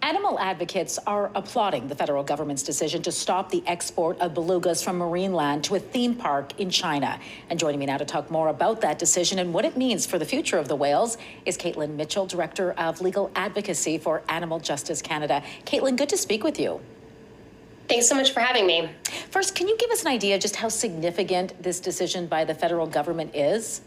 Animal advocates are applauding the federal government's decision to stop the export of belugas from Marineland to a theme park in China. And joining me now to talk more about that decision and what it means for the future of the whales is Caitlin Mitchell, Director of Legal Advocacy for Animal Justice Canada. Caitlin, good to speak with you. Thanks so much for having me. First, can you give us an idea just how significant this decision by the federal government is?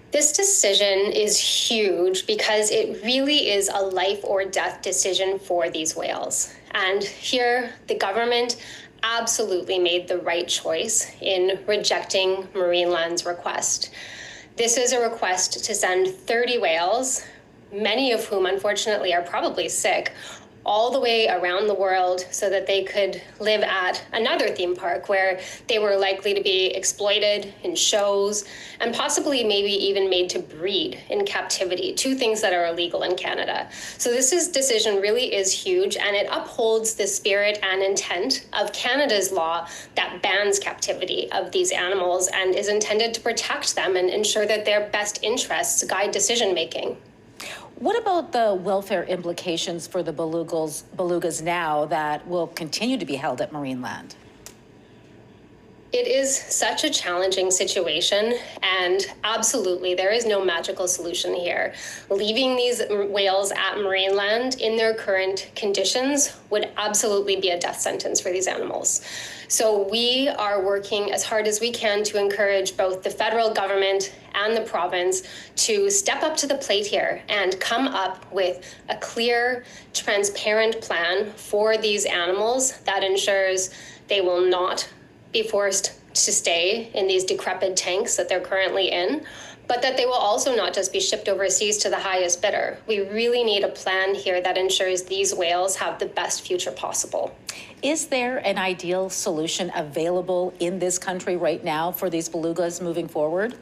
This decision is huge because it really is a life or death decision for these whales. And here, the government absolutely made the right choice in rejecting Marineland's request. This is a request to send 30 whales, many of whom unfortunately are probably sick, all the way around the world so that they could live at another theme park where they were likely to be exploited in shows and possibly maybe even made to breed in captivity, two things that are illegal in Canada. So this decision really is huge, and it upholds the spirit and intent of Canada's law that bans captivity of these animals and is intended to protect them and ensure that their best interests guide decision making. What about the welfare implications for the belugas now that will continue to be held at Marineland? It is such a challenging situation, and absolutely, there is no magical solution here. Leaving these whales at Marineland in their current conditions would absolutely be a death sentence for these animals. So we are working as hard as we can to encourage both the federal government and the province to step up to the plate here and come up with a clear, transparent plan for these animals that ensures they will not be forced to stay in these decrepit tanks that they're currently in, but that they will also not just be shipped overseas to the highest bidder. We really need a plan here that ensures these whales have the best future possible. Is there an ideal solution available in this country right now for these belugas moving forward?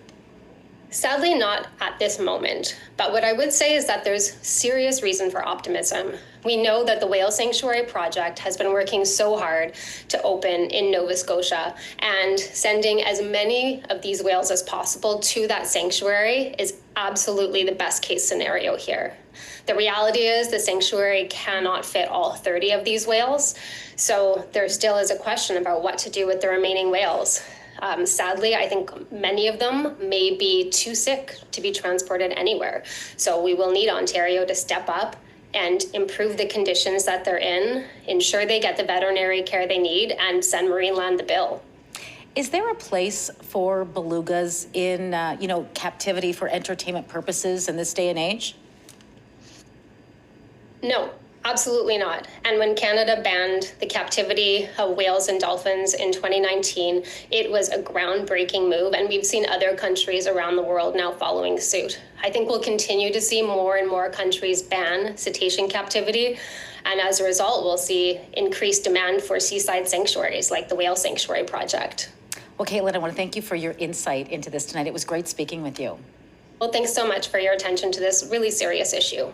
Sadly, not at this moment. But what I would say is that there's serious reason for optimism. We know that the Whale Sanctuary Project has been working so hard to open in Nova Scotia, and sending as many of these whales as possible to that sanctuary is absolutely the best case scenario here. The reality is the sanctuary cannot fit all 30 of these whales, so there still is a question about what to do with the remaining whales. Sadly, I think many of them may be too sick to be transported anywhere. So we will need Ontario to step up and improve the conditions that they're in, ensure they get the veterinary care they need, and send Marineland the bill. Is there a place for belugas in, captivity for entertainment purposes in this day and age? No. Absolutely not. And when Canada banned the captivity of whales and dolphins in 2019, it was a groundbreaking move, and we've seen other countries around the world now following suit. I think we'll continue to see more and more countries ban cetacean captivity, and as a result, we'll see increased demand for seaside sanctuaries like the Whale Sanctuary Project. Well, Caitlin, I want to thank you for your insight into this tonight. It was great speaking with you. Well, thanks so much for your attention to this really serious issue.